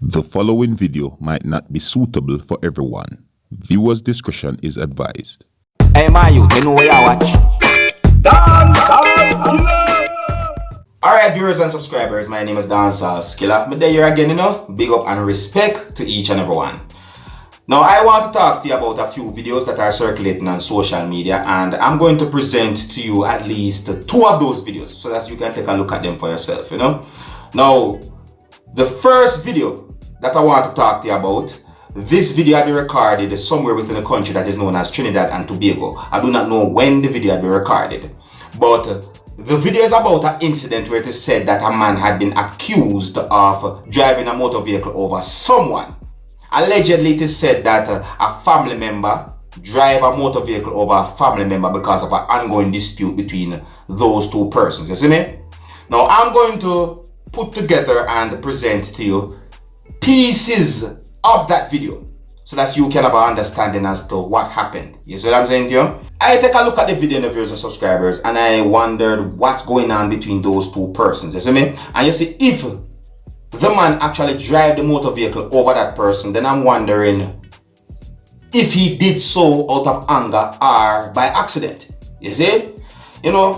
The following video might not be suitable for everyone. Viewers' discretion is advised. Hey my youth, you know where you watch? Dancehall skilla! Alright viewers and subscribers, my name is Dancehall skilla. But there you are again, you know, big up and respect to each and everyone. Now I want to talk to you about a few videos that are circulating on social media, and I'm going to present to you at least 2 of those videos so that you can take a look at them for yourself, you know. Now, the first video that I want to talk to you about, this video had been recorded somewhere within the country that is known as Trinidad and Tobago. I do not know when the video had been recorded, but the video is about an incident where it is said that a man had been accused of driving a motor vehicle over someone. Allegedly, it is said that a family member drive a motor vehicle over a family member because of an ongoing dispute between those 2 persons. You see me? Now, I'm going to put together and present to you pieces of that video so that you can have an understanding as to what happened. You see what I'm saying to you? I take a look at the video, the viewers and subscribers, and I wondered what's going on between those 2 persons. You see me? And you see, if the man actually drive the motor vehicle over that person, then I'm wondering if he did so out of anger or by accident. You see? You know,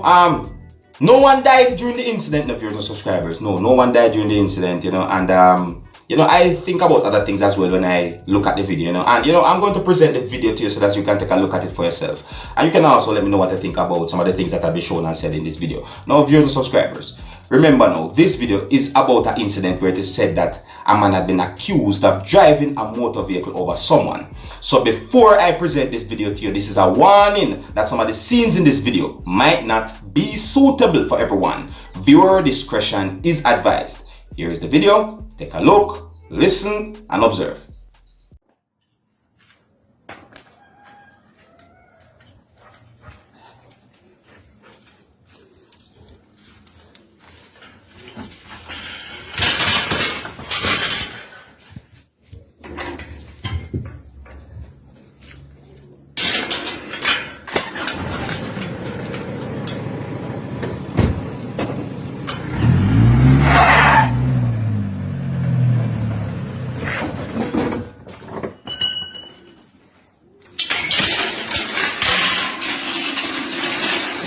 no one died during the incident, the viewers and subscribers. No one died during the incident, you know, and you know, I think about other things as well when I look at the video, you know, and you know, I'm going to present the video to you so that you can take a look at it for yourself. And you can also let me know what you think about some of the things that have been shown and said in this video. Now, viewers and subscribers, remember now, this video is about an incident where it is said that a man had been accused of driving a motor vehicle over someone. So before I present this video to you, this is a warning that some of the scenes in this video might not be suitable for everyone. Viewer discretion is advised. Here is the video. Take a look, listen, and observe.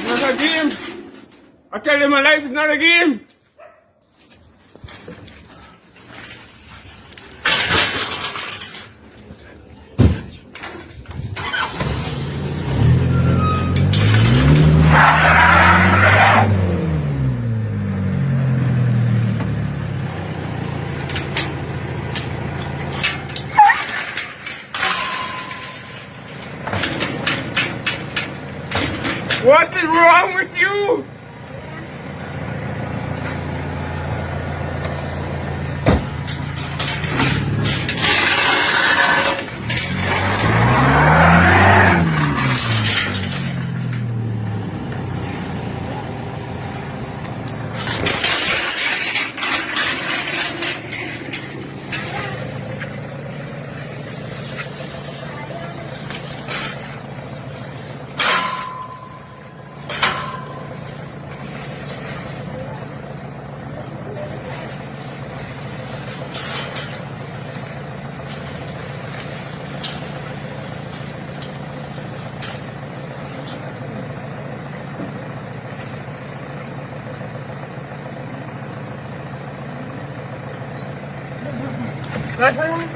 It's not a game. I tell you my life is not a game. What is wrong with you? Nothing?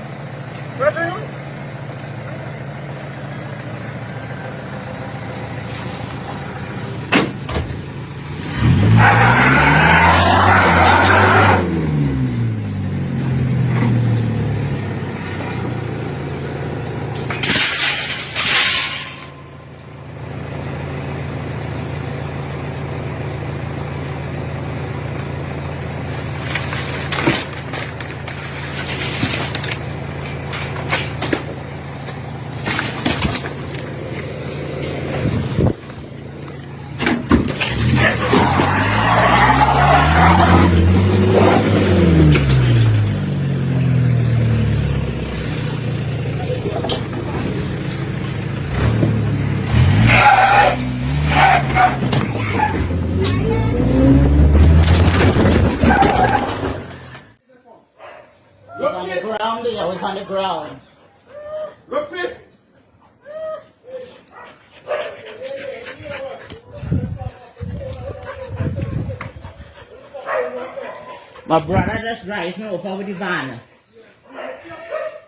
on the ground, I was on the ground. Look fit. My brother just drives me over with the van.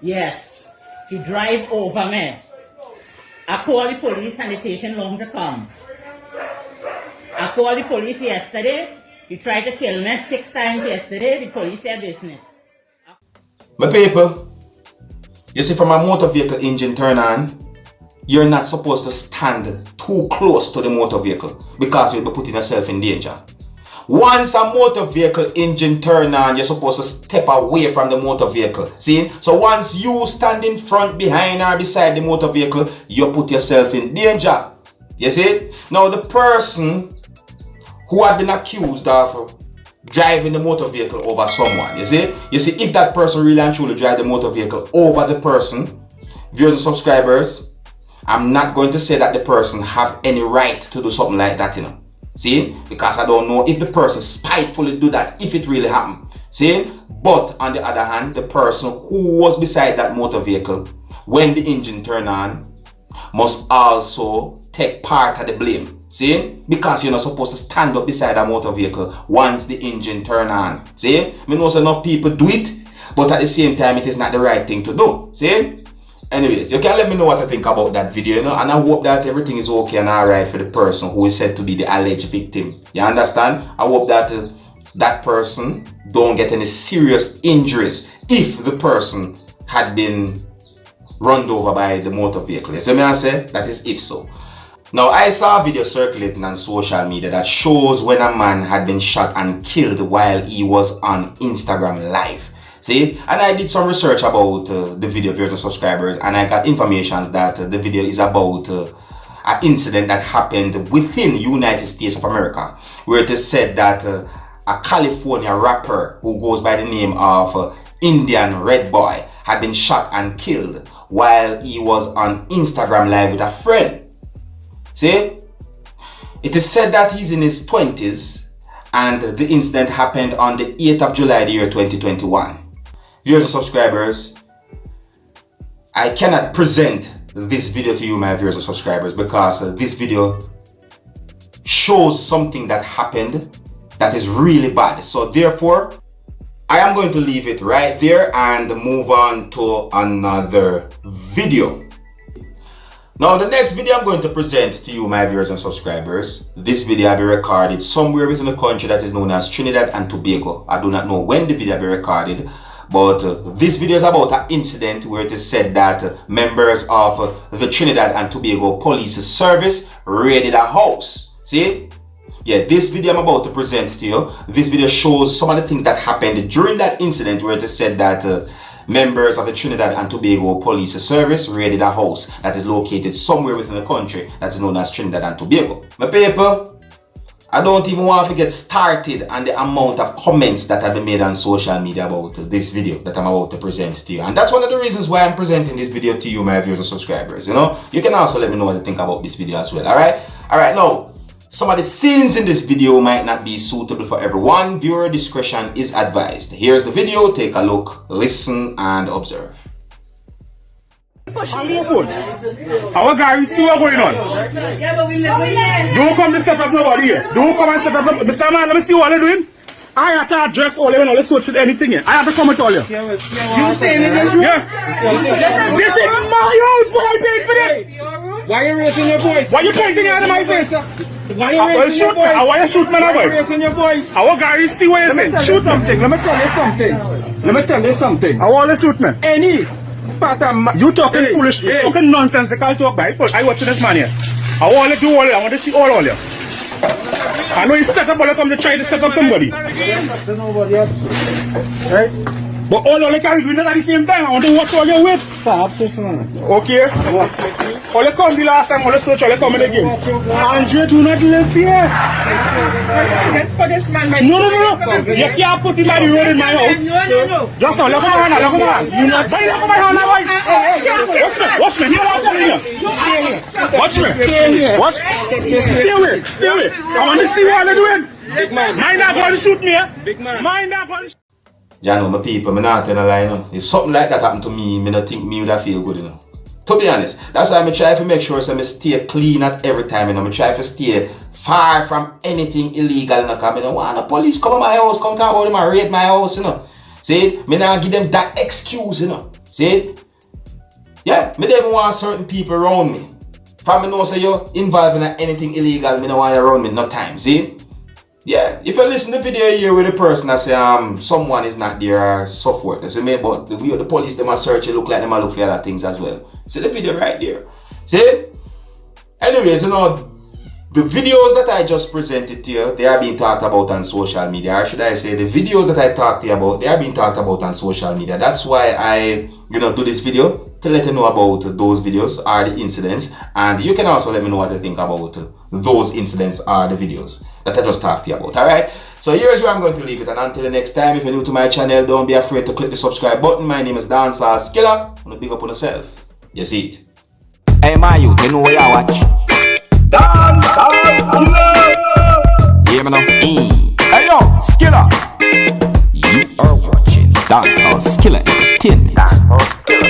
Yes, he drive over me. I called the police and it taking long to come. I called the police yesterday. He tried to kill me 6 times yesterday. The police said business. My people, you see, from a motor vehicle engine turn on, you're not supposed to stand too close to the motor vehicle because you'll be putting yourself in danger. Once a motor vehicle engine turn on, you're supposed to step away from the motor vehicle. See? So once you stand in front, behind, or beside the motor vehicle, you put yourself in danger. You see? Now the person who had been accused of driving the motor vehicle over someone, you see, if that person really and truly drive the motor vehicle over the person, viewers and subscribers, I'm not going to say that the person have any right to do something like that, you know. See, because I don't know if the person spitefully do that, if it really happened. See, but on the other hand, the person who was beside that motor vehicle when the engine turned on must also take part of the blame. See, because you're not supposed to stand up beside a motor vehicle once the engine turn on. See, I know enough people do it, but at the same time it is not the right thing to do. See. Anyways, you can let me know what you think about that video, you know, and I hope that everything is okay and alright for the person who is said to be the alleged victim. You understand? I hope that that person don't get any serious injuries if the person had been run over by the motor vehicle. You see what I say? That is if so. Now, I saw a video circulating on social media that shows when a man had been shot and killed while he was on Instagram Live. See, and I did some research about the video, viewers and subscribers, and I got information that the video is about an incident that happened within the United States of America, where it is said that a California rapper who goes by the name of Indian Red Boy had been shot and killed while he was on Instagram Live with a friend. See, it is said that he's in his 20s, and the incident happened on the 8th of July, the year 2021. Viewers and subscribers, I cannot present this video to you, my viewers and subscribers, because this video shows something that happened that is really bad. So therefore, I am going to leave it right there and move on to another video. Now, the next video I'm going to present to you, my viewers and subscribers, this video will be recorded somewhere within the country that is known as Trinidad and Tobago. I do not know when the video will be recorded, but this video is about an incident where it is said that members of the Trinidad and Tobago Police Service raided a house. See? Yeah, this video I'm about to present to you, this video shows some of the things that happened during that incident where it is said that members of the Trinidad and Tobago Police Service raided a house that is located somewhere within the country that is known as Trinidad and Tobago. My people, I don't even want to get started on the amount of comments that have been made on social media about this video that I'm about to present to you. And that's one of the reasons why I'm presenting this video to you, my viewers and subscribers. You know, you can also let me know what you think about this video as well. Alright, now, some of the scenes in this video might not be suitable for everyone. Viewer discretion is advised. Here's the video. Take a look, listen, and observe. On your phone. Our guy, you see what's going on? Don't come to set up nobody here. Don't come and set up. Mr. Man, let me see what you're doing. I have to address all of you. Let's search anything here. I have to come and tell you. You staying in this room? Yeah. This is my house. What I paid for this? Why are you raising your voice? Why you pointing out of my face? Why are you raising your voice? I want you to shoot me now, boy. Raising your voice. Our guy, you see what you're saying? Shoot something. Let me tell you something. Let me tell you something. I want you to shoot me. Any part of my... You talking foolish, you talking nonsensical talk, by I watch this man here. I want to do all of I want to see all of you. I know he's set up, but come to try to set up somebody. Right? But all of you can do it at the same time. I want to watch all your weight. Okay? All you come the last time, all you search, all you come in again. Andre, do not live here. Let's put this man by... No. You can't put him by the road in my house. No. Just now, look at my hand. You're not trying to look at my hand now. Watch me. You know what I'm here. Watch me. Watch. Stay away. I want to see what you're doing. Big man. Mind not going to shoot me. Big man. Mind not going to shoot. You know, my people, me not tell a lie, you know. If something like that happened to me, me not think me would have feel good, you know. To be honest, that's why I try to make sure so I stay clean at every time, you know. I try to stay far from anything illegal, you know, because I don't want the police come to my house, come talk about them and raid my house, you know. See, me not give them that excuse, you know. See, yeah, me don't want certain people around me. If I know say you're involved in anything illegal, me don't want you around me no time, see? Yeah, if you listen to the video here with the person that say someone is not there or so forth, you see me, but the police them are search, it look like them are look for other things as well. See the video right there. See? Anyways, you know, the videos that I just presented to you, they are being talked about on social media. Or should I say the videos that I talked to you about, they are being talked about on social media. That's why I, do this video to let you know about those videos or the incidents. And you can also let me know what you think about those incidents or the videos that I just talked to you about. Alright? So here's where I'm going to leave it. And until the next time, if you're new to my channel, don't be afraid to click the subscribe button. My name is Dancehall skilla. I'm gonna big up on yourself. You see it. Hey, my youth, you know where you watch? Dancehall skilla. Yeah, me know. Hey, yo, skilla. You are watching Dancehall skilla. Entertainment.